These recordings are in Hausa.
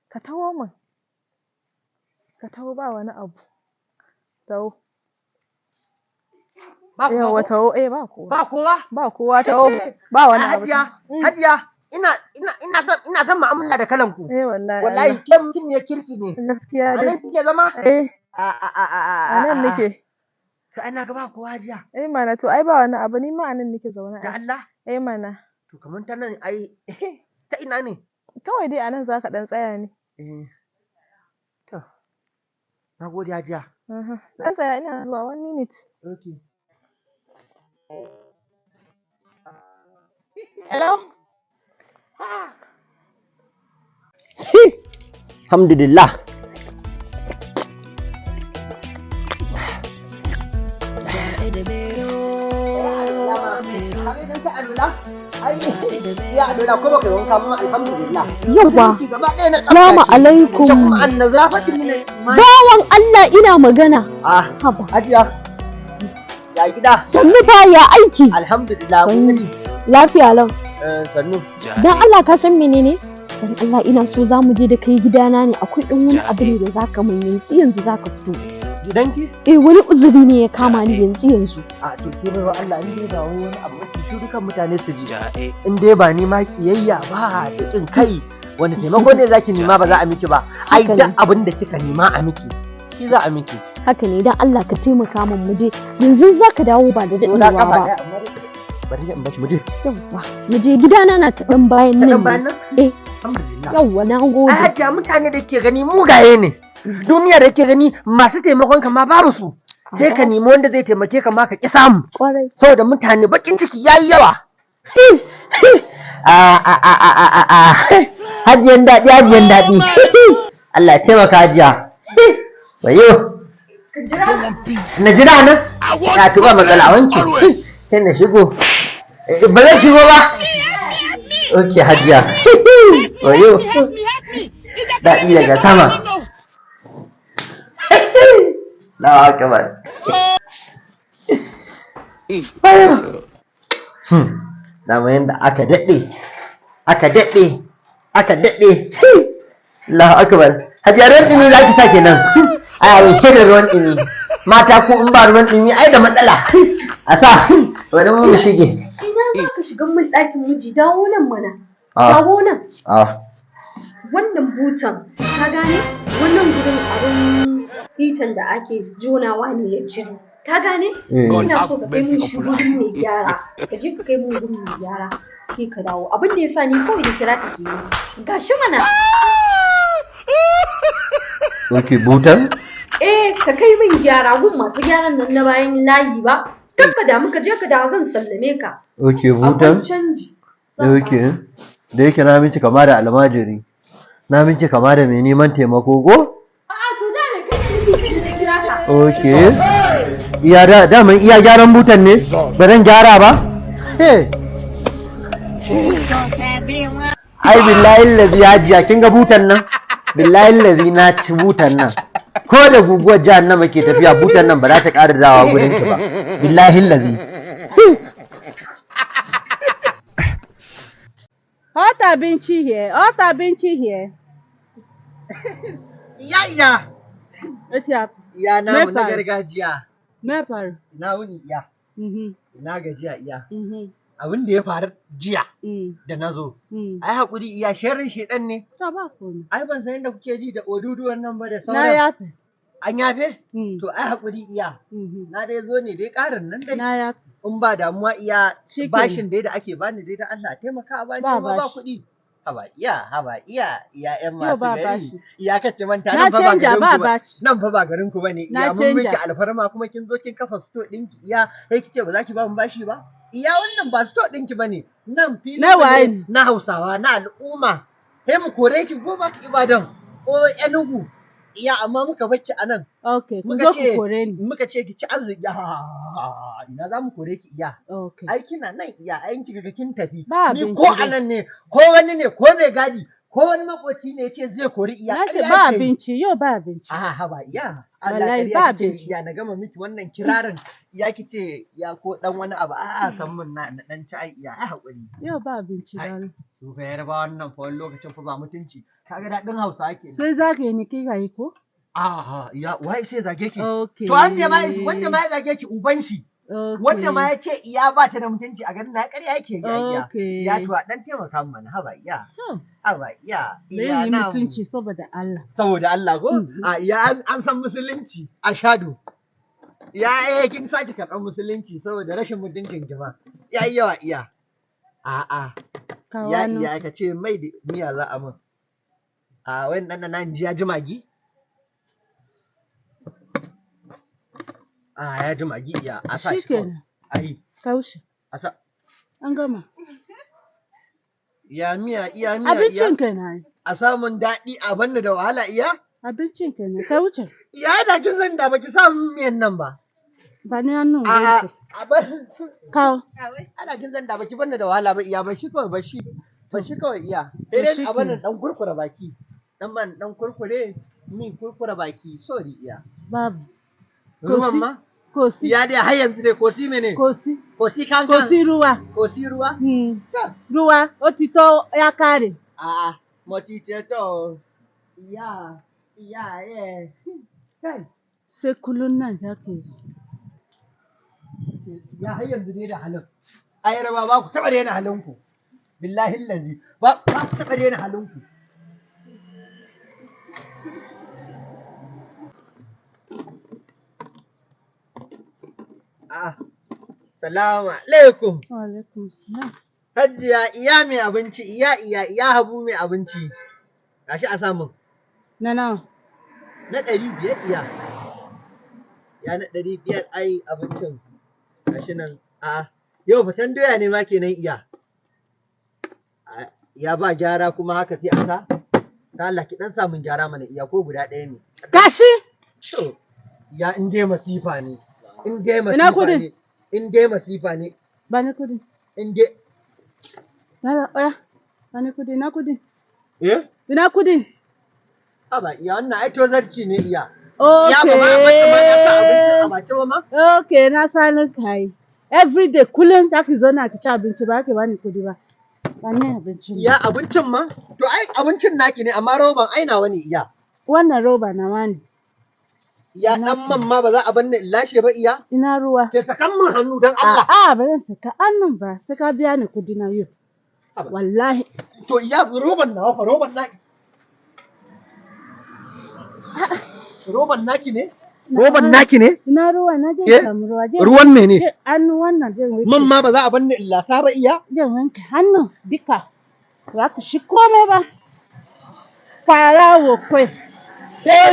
Ka taho min. Ka taho ba wani abu. Taho. Ba kowa Yawwa ko? taho. Ba kowa. Ba kowa? Ba kowa taho. Ba wani abu. Hajiya, ina son mu'amala da kalan ku. Wallahi. Wallahi ke mutum ne kirki ne. Gaskiya A dai. nan kike zama? A nan nake. To ana ga ba kowa hajiya. Mana to ai ba wani abu ni ma a nan nake zaune. Da Allah? Mana. To kamar ta nan ai ta ina ne? Kawai dai a nan za ka ɗan tsaya ne. To, na gode hajiya. Ɗan tsaya ina zuwa 1 minute. Okay. Hello? Alhamdulillah. Yawwa, salamu alaikum. Bawan Allah ina magana. Haba. Hajiya. Ya gida. Sannu ba ya aiki. Alhamdulillah. Lafiya lau. Sannu. Dan Allah ka san menene? Dan Allah ina so za mu je da kai gidana ne, akwai ɗan wani abu ne da zaka mun yanzu zaka fito. Gidanki? Wani uzuri ne ya kama ni yanzu. A to ke bai wa Allah in dai ba wani abu mafi shi dukan mutane su ji. In dai ba ni ma kiyayya ba da kin kai wani taimako ne zaki nema ba za a miki ba. Ai duk abin da kika nema a miki shi za a miki. Haka ne, dan Allah ka taimaka min mu je. Yanzu zaka dawo ba da daɗewa ba. Bari in bashi mu je. Yawwa, mu je gidana na ta ɗan bayan nan. Ta bayan nan? Alhamdulillah. Yawwa, na gode. Ai hajiya mutane da ke gani mugaye ne. Duniya da ke gani masu taimakon ka ma babu su. Sai ka nemi wanda zai taimake ka ma ka ki samu. Kwarai. Saboda mutane bakin ciki yayi yawa. Hajiyan daɗi. Allah ya taimaka hajiya. Wayo. Na jira nan? Ya tuba matsala wanki. Sai na shigo. Ba zai shigo ba? Ok hajiya. Wayo. Daɗi daga sama. Lawa kamar. Dama yadda aka daɗe. Lawa akbar. Hajiya ruwan ɗumi za ki sa kenan. Ai abin ke da ruwan ɗumi. Mata ko in ba ruwan ɗumi ai da matsala. A sa wani mu shige. Ina za ka shiga min ɗakin miji, dawo nan mana. Dawo nan. Wannan butan, ka gane? Wannan gurin abin hitan da ake jonawa ne ya cire. Ka gane? Ina so ka kai mun shi gurin mai gyara. Ka je ka kai mun gurin mai gyara. Sai ka dawo. Abin da ya sa ni kawai da kira ka ke yi. Gashi mana. Ok, butan? Ka kai min gyara gun masu gyaran nan na bayan layi ba. Kan ka damu ka je ka dawo zan sallame ka. Ok, butan? Akwai canji. Ok. Da yake na miki kama da almajiri. Na miki kama da mai neman taimako ko? A'a to da me kai da kira ka. Ok. Iya daman iya gyaran butan ne? Ba zan gyara ba? Ai billahi lazi hajiya kin ga butan nan? Billahi lazi na ci butan nan. Ko da guguwar jahannama ke tafiya butan nan ba za ta ƙara dawa gurin ki ba. Billahi lazi. Hot abinci here. Iya. Wace ya? Iya namu na gargajiya. Me faru? Na wuni iya. Na gajiya iya. Abin da ya faru jiya da na zo. Ai haƙuri iya sharrin shedan ne. Ta ba komai. Ai ban san yadda kuke ji da oduduwan nan ba da sauran. Na yafe. An yafe? To ai haƙuri iya. Na dai zo ne dai ƙarin nan dai. Na yafe. In ba damuwa iya bashin dai da ake bani dai da Allah taimaka a bani ba kuɗi. Haba iya ƴan masu gari. Iya kace manta nan fa ba garin ku ba. Nan fa ba garin ku bane. Iya mun miki alfarma kuma kin zo kin kafa sto ɗinki iya sai kice ba za ki ba mu bashi ba. Iya wannan ba sto ɗinki bane. Nan fili ne na Hausawa na al'umma. Sai mu kore ki goma ki Ibadan ko Enugu. Iya amma muka bacci a nan. Okay, ku zo ku kore ni. Muka ce ki ci arziki. Ina za mu kore ki iya. Okay. Ai kina nan iya, ai kika ga kin tafi. Ba ni ko a nan ne, ko wani ne, ko mai gadi, ko wani makoci ne ce zai kori iya. Na ce ba abinci, yau ba abinci. Haba iya. Wallahi ba abinci. Ya na gama miki wannan kirarin ya kice ya ko dan wani abu san mun na dan ci ai iya hakuri. Yau ba abinci dare. To fa yarba wannan fa wani lokacin fa ba mutunci. Kaga dadin Hausa ke. Sai zage ni kai yi ko? Ya wai sai zage ki. Okay. To wanda ma ya zage ki uban shi. Wanda ma ya ce iya ba ta da mutunci a garin na ƙarya yake iya. Ya to dan taimaka min mana haba iya. Haba iya. Iya na mutunci saboda Allah. Saboda Allah ko? Iya an san musulunci a shado. Ya kin saki karɓar musulunci saboda rashin mutuncin ki ma. Ya yi yawa iya. Ya iya ka ce mai da miya za a min. Wani ɗan nan ji ya ji magi? Ya ji magi iya a sa shi kawai. Ai. Kaushe. A sa. An gama. Ya miya iya. Abincin ka na yi. A samun daɗi a banni da wahala iya? Abincin ka na ka wuce. Ya da kin san da baki samu miyan nan ba. Ba ni hannu a bar. Kawo. Ana kin san da baki banni da wahala ba iya ba shi kawai ba shi. Ba shi kawai iya. Sai a banni dan kurkura baki. Dan kurkure ni kurkura baki sorry iya. Babu. Ruwan ma? Kosi. Ya dai har yanzu dai kosi mene? Kosi. Kosi kankan? Kosi ruwa. Kosi ruwa? Ruwa, otito ya kare. Motite to. Iya, Kai. Sai kullun nan za ka zo. Ya har yanzu dai da halin. Ayarba ba ku taɓa daina halinku. Billahi lazi. Ba ku taɓa daina halinku. Salamu alaikum. Wa alaikum salam. Hajiya iya mai abinci, iya Habu mai abinci. Gashi a samun. Na nawa? Na 500 iya. Ya na 500 ai abincin. Gashi nan. Yau fatan doya ne ma kenan iya. Ya ba gyara kuma haka sai a sa. Ta Allah ki dan samun gyara mana iya ko guda ɗaya ne. Gashi? Ya in dai masifa ne. In dai masifa ne. Ba ni kudi. In dai. Ba ni kudi, na kudi. Ina kudi. Ba iya wannan ai tozarci ne iya. Okay. Ya ba ma sa abinci a bace ba ma? Okay, na sanin kai. Every day kullum za ki zauna ki ci abinci ba ki bani kudi ba. Ba ni abincin. Ya abincin ma? To ai abincin naki ne amma roban ai nawa ne iya. Wannan roba nawa ne. Ya dan man ma ba za a banne in lashe ba iya? Ina ruwa. Ke sakan min hannu dan Allah. Ba zan saka hannun ba, sai ka biya ni kudi na yau. Wallahi. To iya roban nawa fa roban naki. Roban naki ne? Roban naki ne? Ina ruwa na je samu ruwa. Ruwan mene? Hannu wannan zan wanke. Man ma ba za a banne in lasa ba iya? Zan wanke hannun duka. Za ka shi komai ba. Farawo kwai.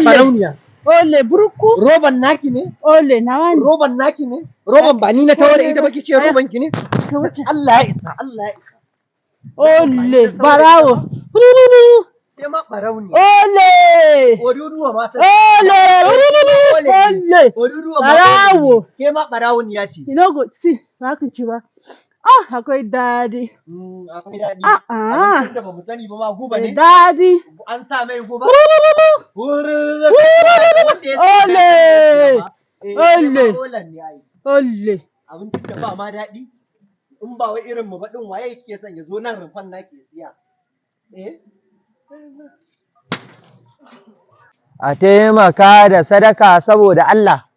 Farauniya. Ole burku. Roban naki ne? Ole nawa ne? Roban naki ne? Roban ba ni na tawar ita ba kice roban ki ne? Allah ya isa, Allah ya isa. Ole barawo. Sai ma barauni. Ole. Oduduwa ma sai. Ole. Ole. Oduduwa ma. Barawo. Ke ma barawun ya ce. Ina go si ba ka ci ba. Akwai dadi. Akwai dadi. Abincin da ba mu sani ba ma guba ne. Dadi. An sa mai guba. Ole. Ole. Abincin da ba ma daɗi. In ba wai irin mu ba din waye yake son ya zo nan rumfan na ke siya. A taimaka da sadaka saboda Allah.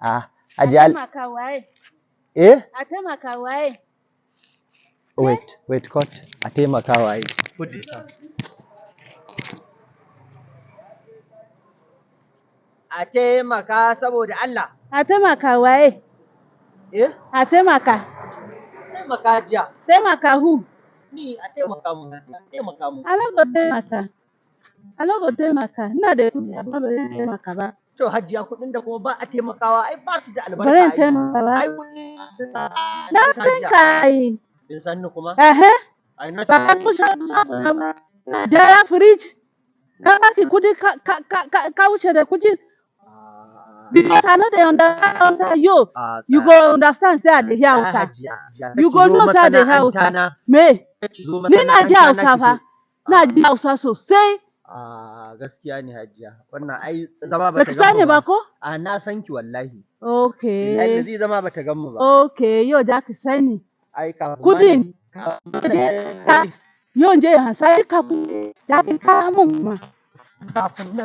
A taimaka waye? A taimaka waye? Wait, coach. A taimaka waye? Put it up. A taimaka saboda Allah. A taimaka waye? A taimaka. Taimaka jiya. Taimaka hu? Ni a taimaka mu. Taimaka mu. Alago taimaka. Ina da kuɗi amma ba zan taimaka ba. To hajiya kuɗin da kuma ba a taimakawa ai ba su da albarka. Ba zan taimaka ba. Ai na san ka yi. Kin san ni kuma? Ai na ba ku ba. Jara fridge. Ka baki kuɗi ka wuce da kuɗi. Because I know they understand you. You go understand say I dey hear Hausa. You go know say I dey hear Hausa. Me. Ni na ji Hausa fa. Na ji Hausa sosai. Gaskiya ne Hajiya. Wannan ai zama bata Baka sani ba ko? Na san ki wallahi. Okay. Ai zai zama bata gan mu ba. Okay, yau da ka sani. Ai kafin Kudin. Yau je hansari ka da ka mun ma. Kafin